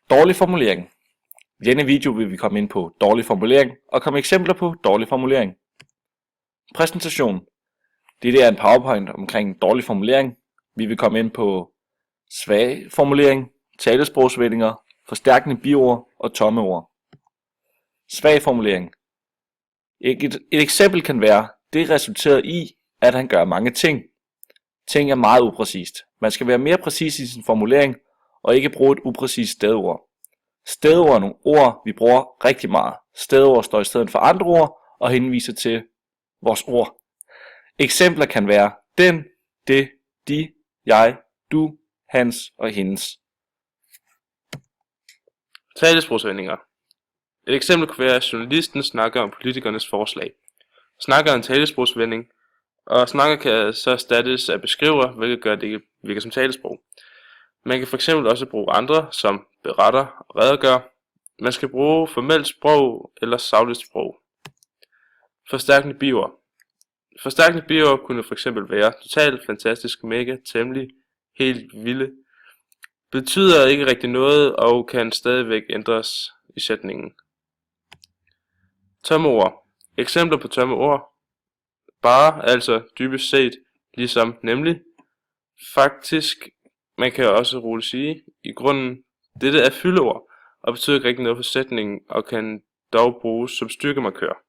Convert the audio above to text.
Dårlig formulering. I denne video vil vi komme ind på dårlig formulering og komme eksempler på dårlig formulering. Præsentation. Dette er en PowerPoint omkring dårlig formulering. Vi vil komme ind på svag formulering, talesprogsvendinger, forstærkende biord og tomme ord. Svag formulering. Et eksempel kan være, det resulterer i, at han gør mange ting. Ting er meget upræcist. Man skal være mere præcis i sin formulering og ikke bruge et upræcist stedord. Stedord er nogle ord, vi bruger rigtig meget. Stedord står i stedet for andre ord og henviser til vores ord. Eksempler kan være den, det, de, jeg, du, hans og hendes. Talesprogsvendinger. Et eksempel kunne være, at journalisten snakker om politikernes forslag. Snakker er en talesprogsvending, og snakker kan så erstattes af beskriver, hvilket gør, at det ikke virker som talesprog. Man kan fx også bruge andre, som beretter og redegør. Man skal bruge formelt sprog eller sagligt sprog. Forstærkende biord. Forstærkende biord kunne fx være totalt, fantastisk, mega, temmelig, helt vilde. Betyder ikke rigtig noget og kan stadigvæk ændres i sætningen. Tomme ord. Eksempler på tomme ord. Bare, altså dybest set, ligesom, nemlig. Faktisk, man kan også roligt sige, i grunden, dette er fyldeord og betyder ikke rigtig noget for sætningen og kan dog bruges som styrkemarkør.